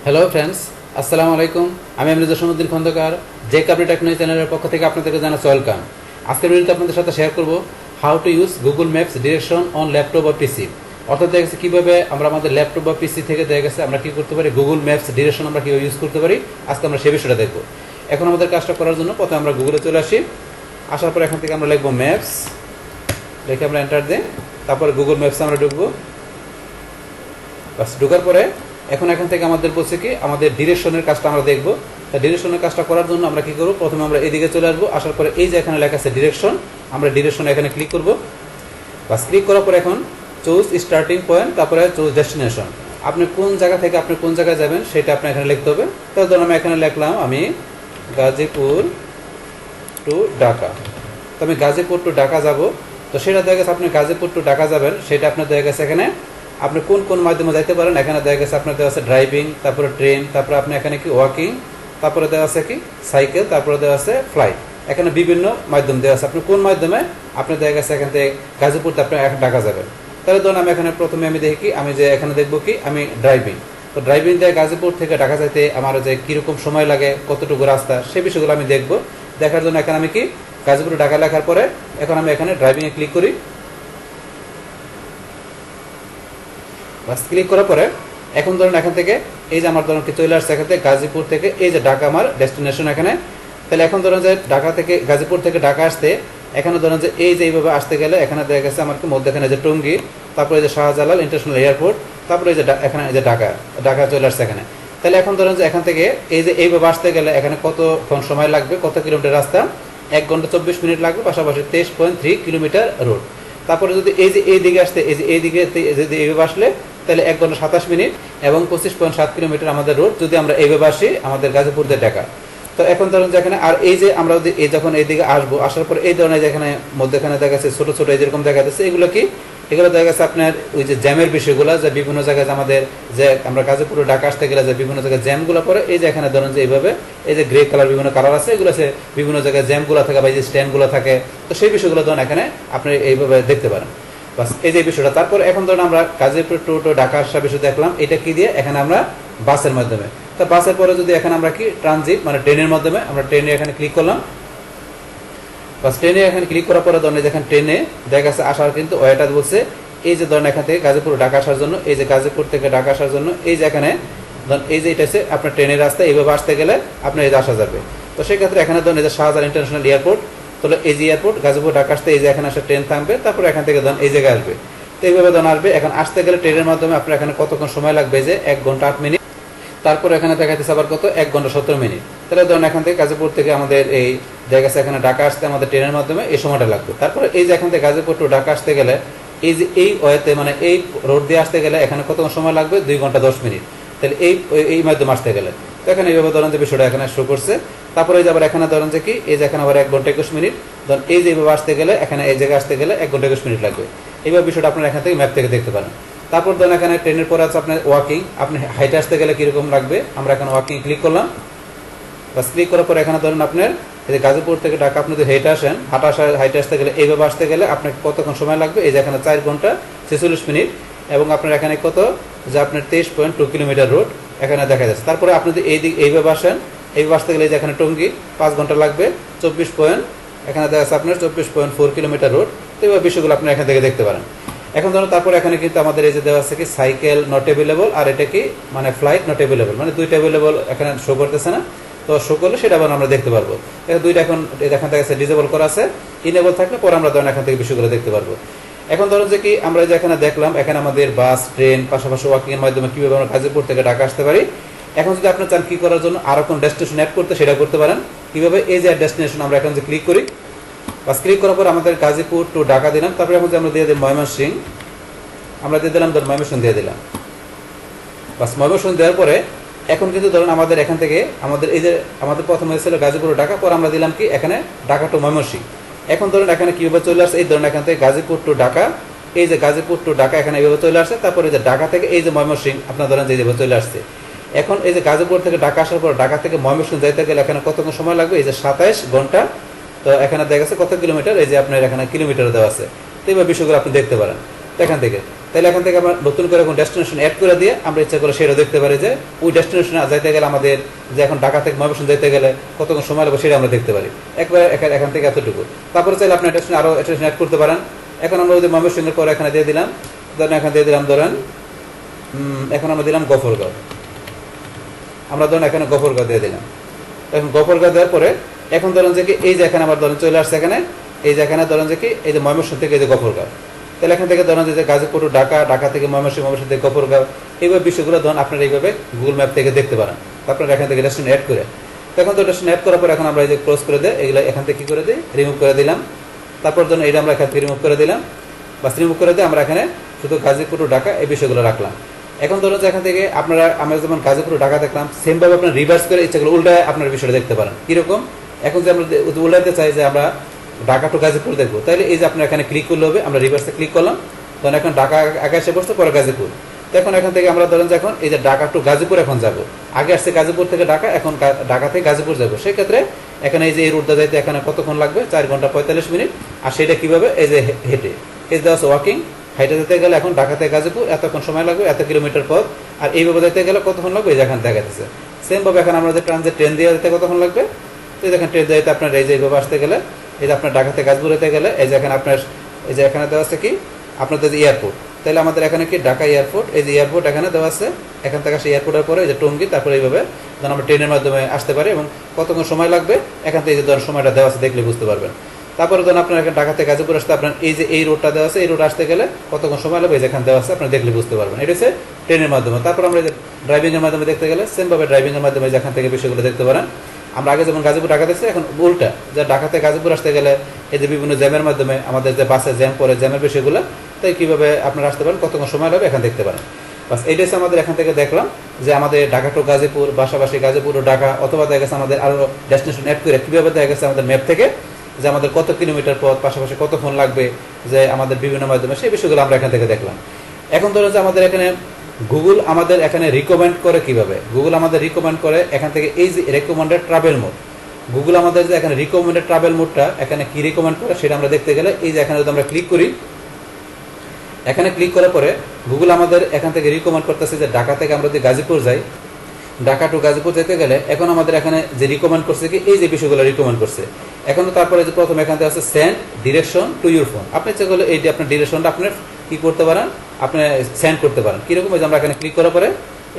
Hello friends, আসসালামু আলাইকুম। আমি আমৃত সমুদ্র খন্দকার, যে কাপড়ি টেকনোলজি চ্যানেলের পক্ষ থেকে আপনাদেরকে জানাচ্ছি ওয়েলকাম। আজকের ভিডিওতে আপনাদের সাথে শেয়ার করব how to use Google maps direction on laptop বা পিসি। অর্থাৎ দেখা গেছে কীভাবে আমরা আমাদের ল্যাপটপ বা পিসি থেকে দেখা গেছে আমরা কী করতে পারি, গুগল ম্যাপস ডিরেকশন আমরা কীভাবে ইউজ করতে পারি, আজকে আমরা সে বিষয়টা দেখব। এখন আমাদের কাজটা করার জন্য প্রথমে আমরা গুগলে চলে আসি। আসার পর এখান থেকে আমরা লিখবো ম্যাপস, লিখে আমরা এন্টার দিই। তারপরে গুগল ম্যাপসে আমরা ঢুকবো। বাস ঢোকার পরে এখন এখান থেকে আমাদের বলছে কি আমাদের ডিরেকশনের কাজটা আমরা দেখবো। তা ডিরেকশনের কাজটা করার জন্য আমরা কি করবো, প্রথমে আমরা এদিকে চলে আসবো। আসার পরে এই যে এখানে লেখা আছে ডিরেকশন, আমরা ডিরেকশন এখানে ক্লিক করবো। বাস ক্লিক করার পরে এখন চুজ স্টার্টিং পয়েন্ট, তারপরে চুজ ডেস্টিনেশন। আপনি কোন জায়গা থেকে আপনি কোন জায়গায় যাবেন সেটা আপনি এখানে লিখতে হবে। তার জন্য আমি এখানে লিখলাম আমি গাজীপুর টু ঢাকা। তো আমি গাজীপুর টু ঢাকা যাব। তো সেটা দেখা গেছে আপনি গাজীপুর টু ঢাকা যাবেন, সেটা আপনার দেখা গেছে এখানে আপনি কোন কোন মাধ্যমে যাইতে পারেন। এখানে দেখা গেছে আপনার দেওয়া আছে ড্রাইভিং, তারপরে ট্রেন, তারপরে আপনি এখানে কি ওয়াকিং, তারপরে দেওয়া আছে কি সাইকেল, তারপরে দেওয়া আছে ফ্লাইট। এখানে বিভিন্ন মাধ্যম দেওয়া আছে, আপনি কোন মাধ্যমে আপনি দেখা গেছে এখান থেকে গাজীপুরতে আপনি এখন ঢাকা যাবেন। তাহলে ধরুন আমি এখানে প্রথমে আমি দেখি কি আমি যে এখানে দেখবো কি আমি ড্রাইভিং। তো ড্রাইভিং দিয়ে গাজীপুর থেকে ঢাকা যাইতে আমার যে কীরকম সময় লাগে, কতটুকু রাস্তা, সেই বিষয়গুলো আমি দেখবো। দেখার জন্য এখানে আমি কি গাজীপুর ঢাকা লেখার পরে এখন আমি এখানে ড্রাইভিংয়ে ক্লিক করি। বাস ক্লিক করার পরে এখন ধরুন এখান থেকে এই যে আমার ধরুন কি চলে আসছে এখান থেকে গাজীপুর থেকে এই যে ঢাকা আমার ডেস্টিনেশন এখানে। তাহলে এখন ধরুন যে ঢাকা থেকে গাজীপুর থেকে ঢাকা আসতে এখানে ধরুন যে এই যে এইভাবে আসতে গেলে এখানে দেখা গেছে আমার কি মধ্যেখানে যে টঙ্গী, তারপরে যে শাহজালাল ইন্টারন্যাশনাল এয়ারপোর্ট, তারপরে এই যে এখানে যে ঢাকা চলে আসছে এখানে। তাহলে এখন ধরুন যে এখান থেকে এই যে এইভাবে আসতে গেলে এখানে কতক্ষণ সময় লাগবে, কত কিলোমিটার রাস্তা, 1 ঘন্টা 24 মিনিট লাগবে, পাশাপাশি 23.3 কিলোমিটার রোড। তারপরে যদি এই যে এই দিকে আসতে এই যে এই দিকে যদি এইভাবে আসলে তাহলে 1 ঘন্টা 27 মিনিট এবং 25.7 কিলোমিটার আমাদের রোড, যদি আমরা এইভাবে আসি আমাদের গাজীপুর দিয়ে ঢাকা। তো এখন ধরুন যেখানে আর এই যে আমরা যদি এই যখন এইদিকে আসবো, আসার পর এই ধরনের যেখানে মধ্যখানে দেখা যাচ্ছে ছোটো ছোটো এই যেরকম দেখা যাচ্ছে, এগুলো কি এগুলো দেখা যাচ্ছে আপনার ওই যে জ্যামের বিষয়গুলো, যে বিভিন্ন জায়গায় আমাদের যে আমরা গাজীপুরে ঢাকা আসতে গেলে যে বিভিন্ন জায়গায় জ্যামগুলো পড়ে, এই যে এখানে ধরুন যে এইভাবে এই যে গ্রে কালার বিভিন্ন কালার আছে, এগুলো আছে বিভিন্ন জায়গায় জ্যামগুলো থাকে বা এই যে স্ট্যান্ডগুলো থাকে। তো সেই বিষয়গুলো ধরুন এখানে আপনি এইভাবে দেখতে পারেন। বাস এই যে বিষয়টা। তারপর এখন ধরুন আমরা গাজীপুর টু ঢাকা আসার বিষয় দেখলাম, এটা কি দিয়ে এখানে আমরা বাসের মাধ্যমে। তো বাসের পরে যদি এখানে আমরা কি ট্রানজিট মানে ট্রেনের মাধ্যমে আমরা ট্রেনে এখানে ক্লিক করলাম। বাস ট্রেনে এখানে ক্লিক করার পরে ধরুন যেখানে ট্রেনে দেখা গেছে আসার কিন্তু ওয়েটা বলছে এই যে ধরেন এখান থেকে গাজীপুর ঢাকা আসার জন্য, এই যে গাজীপুর থেকে ঢাকা আসার জন্য এই যে এখানে ধরুন এই যে এটা হচ্ছে আপনার ট্রেনের রাস্তা, এইভাবে আসতে গেলে আপনার এই যে আসা যাবে। তো সেক্ষেত্রে এখানে ধরুন এই যে শাহজালাল ইন্টারন্যাশনাল এয়ারপোর্ট, তাহলে এই যে এয়ারপোর্ট গাজীপুর ঢাকা আসতে এই যে এখানে আসে ট্রেন থামবে, তারপরে এখান থেকে ধরুন এই জায়গায় আসবে। তো এইভাবে ধরুন আসবে। এখন আসতে গেলে ট্রেনের মাধ্যমে আপনার এখানে কতক্ষণ সময় লাগবে, যে 1 ঘন্টা 8 মিনিট। তারপর এখানে দেখা যাচ্ছে আবার কত 1 ঘন্টা 17 মিনিট। তাহলে ধরুন এখান থেকে গাজীপুর থেকে আমাদের এই জায়গা এখানে ঢাকা আসতে আমাদের ট্রেনের মাধ্যমে এই সময়টা লাগবে। তারপরে এই যে এখান থেকে গাজীপুর টু ঢাকা আসতে গেলে এই যে এই ওয়েতে মানে এই রোড দিয়ে আসতে গেলে এখানে কতক্ষণ সময় লাগবে, 2 ঘন্টা 10 মিনিট। তাহলে এই মাধ্যমে আসতে গেলে তো এখানে এইভাবে ধরেন যে বিষয়টা এখানে শো করছে। তারপরে এই যে আবার এখানে ধরেন যে কি এই যে এখানে আবার 1 ঘন্টা 21 মিনিট। ধরুন এই যে এইভাবে আসতে গেলে এখানে এই জায়গায় আসতে গেলে 1 ঘন্টা 21 মিনিট লাগবে। এইভাবে বিষয়টা আপনারা এখান থেকে ম্যাপ থেকে দেখতে পারেন। তারপর ধরেন এখানে ট্রেনের পরে আছে আপনার ওয়াকিং, আপনি হাইটে আসতে গেলে কীরকম লাগবে, আমরা এখানে ওয়াকিং ক্লিক করলাম। বাস ক্লিক করার পর এখানে ধরেন আপনার এই যে গাজীপুর থেকে ঢাকা আপনি যদি হেঁটে আসেন, হাইটে আসতে গেলে এইভাবে আসতে গেলে আপনার কতক্ষণ সময় লাগবে, এই যে এখানে 4 ঘন্টা 46 মিনিট এবং আপনার এখানে কত যে আপনার 23.2 কিলোমিটার রোড এখানে দেখা যাচ্ছে। তারপরে আপনি যদি এইভাবে আসেন, এইভাবে আসতে গেলে যে এখানে টঙ্গী 5 ঘন্টা লাগবে, 24 পয়েন্ট এখানে দেখা যাচ্ছে আপনার 24.4 কিলোমিটার রোড। তো এইভাবে বিষয়গুলো আপনি এখান থেকে দেখতে পারেন। এখন ধরুন তারপর এখানে কিন্তু আমাদের এই যে দেওয়া আছে কি সাইকেল নট অ্যাভেলেবল, আর এটা কি মানে ফ্লাইট নট অ্যাভেলেবল, মানে দুইটা অ্যাভেলেবল এখানে শো করতেছে না। তো শো করলে সেটা আবার আমরা দেখতে পারবো। দুইটা এখন এখান থেকে ডিসেবল করা আছে, ইনেবল থাকলে পরে আমরা ধরুন এখান থেকে বিষয়গুলো দেখতে পারবো। এখন ধরুন যে কি আমরা যে এখানে দেখলাম এখানে আমাদের বাস, ট্রেন, পাশাপাশি ওয়াকিং এর মাধ্যমে কিভাবে আমরা গাজীপুর থেকে ঢাকা আসতে পারি। এখন যদি আপনি চান কি করার জন্য আরো কোন ডেস্টিনেশন অ্যাড করতে, সেটা করতে পারেন। কিভাবে এই যে ডেস্টিনেশন আমরা এখন যে ক্লিক করি, বাস ক্লিক করার পর আমাদের গাজীপুর টু ঢাকা দিলাম। তারপরে এখন যে আমরা দিয়ে দিই ময়মনসিংহ, আমরা দিয়ে দিলাম ধরুন ময়মনসিংহ দিয়ে দিলাম। বাস ময়মনসিংহ দেওয়ার পরে এখন কিন্তু ধরুন আমাদের এখান থেকে আমাদের এই যে আমাদের প্রথমে ছিল গাজীপুর ঢাকা, পর আমরা দিলাম কি এখানে ঢাকা টু ময়মনসিংহ। এখন ধরুন এখানে কিভাবে চলে আসছে, এই ধরুন এখান থেকে গাজীপুর টু ঢাকা, এই যে গাজীপুর টু ঢাকা এখানে এইভাবে চলে আসছে। তারপরে এই যে ঢাকা থেকে এই যে ময়মনসিংহ আপনার ধরেন যে এইভাবে চলে আসছে। এখন এই যে গাজীপুর থেকে ঢাকা আসার পর ঢাকা থেকে ময়মনসিংহ যাইতে গেলে এখানে কতক্ষণ সময় লাগবে, এই যে 27 ঘন্টা। তো এখানে দেখা গেছে কত কিলোমিটার, এই যে আপনার এখানে কিলোমিটার দেওয়া আছে। তো এইভাবে বিষয়গুলো আপনি দেখতে পারেন এখান থেকে। তাহলে এখান থেকে আমরা নতুন করে কোনো ডেস্টিনেশন অ্যাড করে দিয়ে আমরা ইচ্ছা করে সেটা দেখতে পারি যে ওই ডেস্টিনেশনে যাইতে গেলে আমাদের যে এখন ঢাকা থেকে ময়মনসিংহ যেতে গেলে কতক্ষণ সময় লাগবে সেটা আমরা দেখতে পারি একবার এখান থেকে এতটুকু। তারপরে চাইলে আপনি ডেস্টিনেশন আরও ডেস্টিনেশন অ্যাড করতে পারেন। এখন আমরা ওই ময়মনসিংহের পরে এখানে দিয়ে দিলাম, ধরেন এখানে দিয়ে দিলাম ধরেন এখন আমরা দিলাম গফরগাঁও, আমরা ধরেন এখানে গফরগাঁও দিয়ে দিলাম। এখন গফরগাঁও দেওয়ার পরে এখন ধরেন যে কি এই যে এখানে আমার ধরেন চলে আসছে এখানে এই যে এখানে ধরেন যে কি এই যে ময়মনসিংহ থেকে এই যে গফরগাঁও, তাহলে এখান থেকে ধরেন যে গাজীপুর ঢাকা, ঢাকা থেকে ময়মনসিংহ, ময়মনসিংহ থেকে গফরগাঁও, এইভাবে বিষয়গুলো ধরেন আপনারা এইভাবে গুগল ম্যাপ থেকে দেখতে পারেন। আপনারা এখান থেকে ডেস্টিনেশন অ্যাড করে তখন তো ডেস্টিনেশন অ্যাড করার পর এখন আমরা এই যে ক্লোজ করে দিই, এগুলো এখান থেকে কী করে দিই রিমুভ করে দিলাম। তারপর ধরুন এটা আমরা এখান থেকে রিমুভ করে দিলাম, বাস রিমুভ করে দিয়ে আমরা এখানে শুধু গাজীপুর ঢাকা এই বিষয়গুলো রাখলাম। এখন ধরুন যে এখান থেকে আমরা যেমন গাজীপুর ঢাকা দেখলাম, সেমভাবে আপনার রিভার্স করে ইচ্ছাগুলো উল্টায় আপনার বিষয়টা দেখতে পারেন। কীরকম? এখন যে আমরা উল্টাতে চাই যে আমরা ঢাকা টু গাজীপুর দেখবো, তাহলে এই যে আপনার এখানে ক্লিক করলে হবে, আমরা রিভার্সে ক্লিক করলাম, তখন এখন ঢাকা আগে এসে বসতে পরে গাজীপুর। তো এখন এখান থেকে আমরা ধরেন যে এখন এই যে ঢাকা টু গাজীপুর এখন যাবো, আগে আসছে গাজীপুর থেকে ঢাকা, এখন ঢাকা থেকে গাজীপুর যাবো। সেক্ষেত্রে এখানে এই যে এই রুটটা যাইতে এখানে কতক্ষণ লাগবে? 4 ঘন্টা 45 মিনিট। আর সেটা কিভাবে? এই যে হেঁটে, এই যে ওয়াকিং, হাইটে যেতে গেলে এখন ঢাকা থেকে গাজীপুর এতক্ষণ সময় লাগবে, এত কিলোমিটার পথ। আর এইভাবে যেতে গেলে কতক্ষণ লাগবে? এই যে এখানে দেখা যাচ্ছে। সেমভাবে এখন আমরা যে ট্রেন দিয়ে যেতে কতক্ষণ লাগবে? তো এই দেখেন ট্রেন দিয়ে আপনার এই যে এইভাবে আসতে গেলে এই যে আপনার ঢাকা থেকে গাজীপুর যেতে গেলে এই যে এখানে আপনার এই যে এখানে দেওয়া আছে কি আপনাদের এয়ারপোর্ট, তাহলে আমাদের এখানে কি ঢাকা এয়ারপোর্ট, এই যে এয়ারপোর্ট এখানে দেওয়া আছে। এখান থেকে আসে এয়ারপোর্টের পরে এই যে টঙ্গী, তারপরে এইভাবে ধরুন আমরা ট্রেনের মাধ্যমে আসতে পারি এবং কতক্ষণ সময় লাগবে এখান থেকে এই যে ধরুন সময়টা দেওয়া আছে দেখলে বুঝতে পারবেন। তারপরে ধরুন আপনার এখানে ঢাকা থেকে গাজীপুর আসতে আপনার এই যে এই রোডটা দেওয়া আছে, এই রোড আসতে গেলে কতক্ষণ সময় লাগবে যেখানে দেওয়া আছে আপনার দেখলে বুঝতে পারবেন। এটা হচ্ছে ট্রেনের মাধ্যমে। তারপর আমরা যে ড্রাইভিংয়ের মাধ্যমে দেখতে গেলে সেমভাবে ড্রাইভিংয়ের মাধ্যমে যেখান থেকে বিষয়গুলো দেখতে পারেন। আমরা আগে যেমন গাজীপুর ঢাকা দেখছি, এখন উল্টা যে ঢাকা থেকে গাজীপুর আসতে গেলে এই যে বিভিন্ন জ্যামের মাধ্যমে আমাদের যে বাসে জ্যাম পরে জ্যামের বিষয়গুলো, তাই কীভাবে আপনারা আসতে পারেন, কতক্ষণ সময় লাগবে এখানে দেখতে পারেন। বাস এইটাই আমাদের এখান থেকে দেখলাম যে আমাদের ঢাকা টু গাজীপুর, পাশাপাশি গাজীপুর ও ঢাকা, অথবা দেখা গেছে আমাদের আরও ডেস্টিনেশন অ্যাড করে কীভাবে দেখা গেছে আমাদের ম্যাপ থেকে যে আমাদের কত কিলোমিটার পথ, পাশাপাশি কতক্ষণ লাগবে যে আমাদের বিভিন্ন মাধ্যমে, সেই বিষয়গুলো আমরা এখান থেকে দেখলাম। এখন ধরুন যে আমাদের এখানে গুগল আমাদের এখানে রিকমেন্ড করে কিভাবে, গুগল আমাদের রিকমেন্ড করে এখান থেকে এই যে রেকমেন্ডেড ট্রাভেল মোড, গুগল আমাদের যে এখানে রিকমেন্ডেড ট্রাভেল মোডটা এখানে কি রিকমেন্ড করে সেটা আমরা দেখতে গেলে এই যে এখানে যদি আমরা ক্লিক করি, এখানে ক্লিক করার পরে গুগল আমাদের এখান থেকে রিকমেন্ড করতেছে যে ঢাকা থেকে আমরা যদি গাজীপুর যাই, ঢাকা টু গাজীপুর যেতে গেলে এখন আমাদের এখানে যে রিকমেন্ড করছে কি এই যে বিষয়গুলো রিকমেন্ড করছে। এখন তারপরে যে প্রথম এখান থেকে আছে send direction to your phone, আপনি ইচ্ছা করলে এই যে আপনার ডিরেকশনটা আপনি কি করতে পারেন, আপনি সেন্ড করতে পারেন। কীরকম? যে আমরা এখানে ক্লিক করার পরে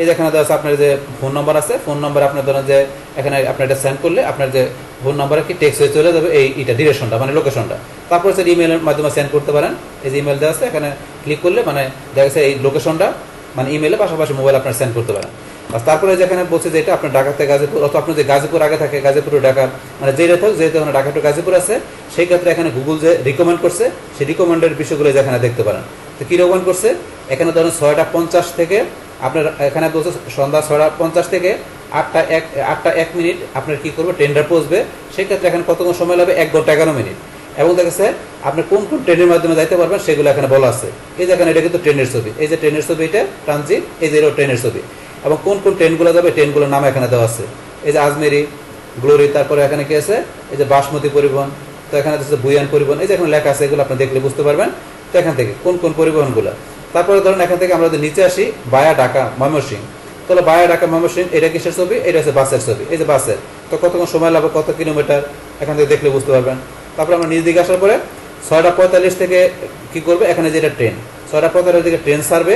এই যে এখানে দেওয়া আছে আপনার যে ফোন নম্বর আছে, ফোন নম্বর আপনার ধরেন যে এখানে আপনার এটা সেন্ড করলে আপনার যে ফোন নম্বরে কি টেক্সট হয়ে চলে যাবে এইটা ডিরেকশনটা মানে লোকেশনটা। তারপর হচ্ছে ইমেলের মাধ্যমে সেন্ড করতে পারেন, এই যে ইমেল দেওয়া আছে এখানে ক্লিক করলে মানে দেখা যাচ্ছে এই লোকেশনটা মানে ইমেলে পাশাপাশি মোবাইল আপনার সেন্ড করতে পারেন। আর তারপরে যেখানে বলছে যে এটা আপনার ঢাকা থেকে গাজীপুর, অথবা আপনার যে গাজীপুর আগে থাকে গাজীপুর ঢাকা মানে যেটা থাকুক, যেহেতু এখানে ঢাকা টু গাজীপুর আছে, সেই ক্ষেত্রে এখানে গুগল যে রিকমেন্ড করছে সেই রিকমেন্ডের বিষয়গুলো যেখানে দেখতে পারেন। তো কী রিকমেন্ড করছে এখানে ধরুন 6টা 50 থেকে আপনার এখানে বলছে সন্ধ্যা 6টা 50 থেকে 8টা 1 মিনিট আপনার কী করবে ট্রেনটা পৌঁছবে। সেক্ষেত্রে এখানে কতক্ষণ সময় লাগবে? 1 ঘন্টা 11 মিনিট। এবং দেখেছে আপনি কোন কোন ট্রেনের মাধ্যমে যাইতে পারবেন সেগুলো এখানে বলা আছে। এই যে এখানে এটা কিন্তু ট্রেনের ছবি, এই যে ট্রেনের ছবি, এটা ট্রানজিট, এই যে এটা ট্রেনের ছবি, এবং কোন কোন ট্রেনগুলো যাবে ট্রেনগুলোর নাম এখানে দেওয়া আছে। এই যে আজমেরি, গ্লোরি, তারপরে এখানে কি আছে এই যে বাসমতি পরিবহন, তো এখানে আছে বুয়ান পরিবহন, এই যে এখানে লেখা আছে, এগুলো আপনি দেখলে বুঝতে পারবেন তো এখান থেকে কোন কোন পরিবহনগুলো। তারপরে ধরুন এখান থেকে আমরা যদি নিচে আসি বায়া ঢাকা ময়মনসিংহ, তাহলে বায়া ঢাকা ময়মনসিংহ এটা কিসের ছবি? এটা হচ্ছে বাসের ছবি, এই যে বাসের, তো কতক্ষণ সময় লাগবে, কত কিলোমিটার এখান থেকে দেখলে বুঝতে পারবেন। তারপরে আমরা নিচ দিকে আসার পরে 6টা 45 থেকে কি করবে এখানে যেটা ট্রেন, 6টা 45 থেকে ট্রেন ছাড়বে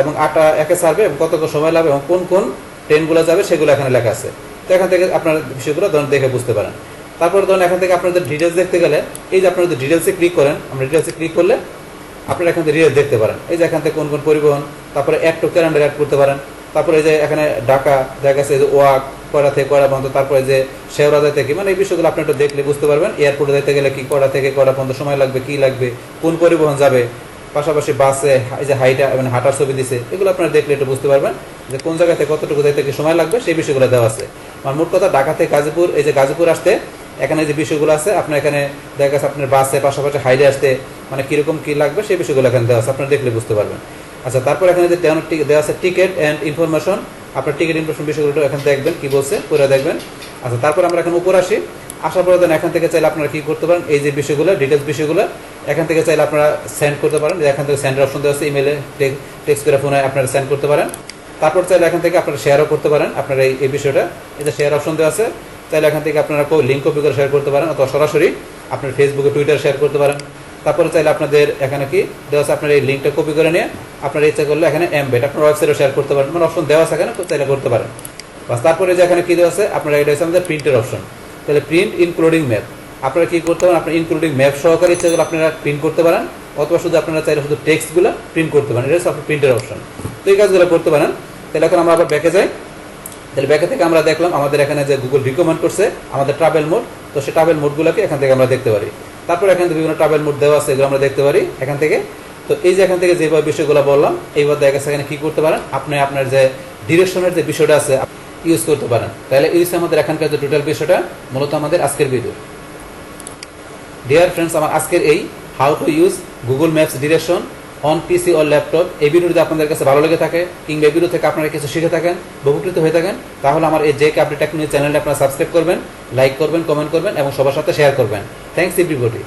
এবং 8টা 1 ছাড়বে এবং কতক্ষণ সময় লাগবে এবং কোন কোন ট্রেনগুলো যাবে সেগুলো এখানে লেখা আছে। তো এখান থেকে আপনার বিষয়গুলো ধরুন দেখে বুঝতে পারেন। তারপরে ধরুন এখান থেকে আপনাদের ডিটেলস দেখতে গেলে এই যে আপনারা যদি ডিটেলসে ক্লিক করেন, আমরা ডিটেলসে ক্লিক করলে আপনারা এখান থেকে ডিটেলস দেখতে পারেন। এই যে এখান থেকে কোন কোন পরিবহন, তারপরে অ্যাড টু ক্যালেন্ডার অ্যাড করতে পারেন। তারপরে এই যে এখানে ঢাকা দেখা গেছে যে ওয়াক কয়টা থেকে কয়টা বন্ধ, তারপরে যে শেওড়া যাইতে কি, মানে এই বিষয়গুলো আপনি একটু দেখলে বুঝতে পারবেন। এয়ারপোর্টে যেতে গেলে কি কয়টা থেকে কয়টা বন্ধ সময় লাগবে, কি লাগবে, কোন পরিবহন যাবে, পাশাপাশি বাসে এই যে হাইটা মানে হাঁটার ছবি দিছে, এগুলো আপনারা দেখলে একটু বুঝতে পারবেন যে কোন জায়গাতে কতটুকু যাইতে কি সময় লাগবে, সেই বিষয়গুলো দেওয়া আছে। মানে মোট কথা ঢাকা থেকে গাজীপুর, এই যে গাজীপুর আসতে এখানে যে বিষয়গুলো আছে আপনার এখানে দেখা গেছে আপনার বাসে পাশাপাশি হাইডে আসতে মানে কিরকম কি লাগবে সেই বিষয়গুলো এখানে দেওয়া আছে, আপনারা দেখলে বুঝতে পারবেন। আচ্ছা, তারপর এখানে যে দেওয়া আছে টিকিট অ্যান্ড ইনফরমেশন, আপনার টিকিট ইনফরমেশন বিষয়গুলো এখানে দেখবেন কি বলছে পুরো দেখবেন। আচ্ছা, তারপর আমরা এখানে উপর আসি, আসার পরে দেন এখান থেকে চাইলে আপনারা কি করতে পারেন এই যে বিষয়গুলো ডিটেলস বিষয়গুলো এখান থেকে চাইলে আপনারা সেন্ড করতে পারেন, এখান থেকে সেন্ডের অপশন দেওয়া আছে, ইমেলে টেক্সট করে ফোনে আপনারা সেন্ড করতে পারেন। তারপর চাইলে এখান থেকে আপনারা শেয়ারও করতে পারেন আপনারা এই বিষয়টা, এই যে শেয়ার অপশন দেওয়া আছে, চাইলে এখান থেকে আপনারা লিঙ্ক কপি করে শেয়ার করতে পারেন, অথবা সরাসরি আপনার ফেসবুকে টুইটার শেয়ার করতে পারেন। তারপরে চাইলে আপনাদের এখানে কি দেওয়া আছে, আপনার এই লিঙ্কটা কপি করে নিয়ে আপনারা ইচ্ছা করলে এখানে এমবেড আপনার ওয়েবসাইটে শেয়ার করতে পারেন, মানে অপশন দেওয়া আছে এখানে, চাইলে করতে পারেন। বাস তারপরে যে এখানে কি দেওয়া আছে, আপনারা এটা হচ্ছে আমাদের প্রিন্টের অপশন। তাহলে প্রিন্ট ইনক্লুডিং ম্যাপ, আপনারা কি করতে পারেন, আপনার ইনক্লুডিং ম্যাপ সহকারে ইচ্ছা করলে আপনারা প্রিন্ট করতে পারেন, অথবা শুধু আপনারা চাইলে শুধু টেক্সটগুলো প্রিন্ট করতে পারেন, এটা হচ্ছে আপনার প্রিন্টের অপশন। তো এই কাজগুলো করতে পারেন। তাহলে এখন আমরা আবার ব্যাকে যাই। তাহলে ব্যাকে থেকে আমরা দেখলাম আমাদের এখানে যে গুগল রিকমেন্ড করছে আমাদের ট্রাভেল মোড, তো সেই ট্রাভেল মোডগুলোকে এখান থেকে আমরা দেখতে পারি। তারপর এখান থেকে বিভিন্ন ট্রাভেল মোড দেওয়া আছে, এগুলো আমরা দেখতে পারি এখান থেকে। তো এই যে এখান থেকে যেভাবে বিষয়গুলো বললাম, এইবার দেখা গেছে এখানে কি করতে পারেন, আপনি আপনার যে ডিরেকশনের যে বিষয়টা আছে ইউজ করতে পারেন। তাহলে এই হচ্ছে আমাদের এখানকার যে টোটাল বিষয়টা, মূলত আমাদের আজকের ভিডিও। ডিয়ার ফ্রেন্ডস, আমার আজকের এই how to use Google maps direction on PC or laptop, এই ভিডিও যদি আপনাদের কাছে ভালো লেগে থাকে কিংবা এই ভিডিও থেকে আপনারা কিছু শিখে থাকেন, উপকৃত হয়ে থাকেন, তাহলে আমার এই জেকে আপডেট টেকনোলজি চ্যানেলটা আপনারা সাবস্ক্রাইব করবেন, লাইক করবেন, কমেন্ট করবেন এবং সবার সাথে শেয়ার করবেন। Thanks everybody.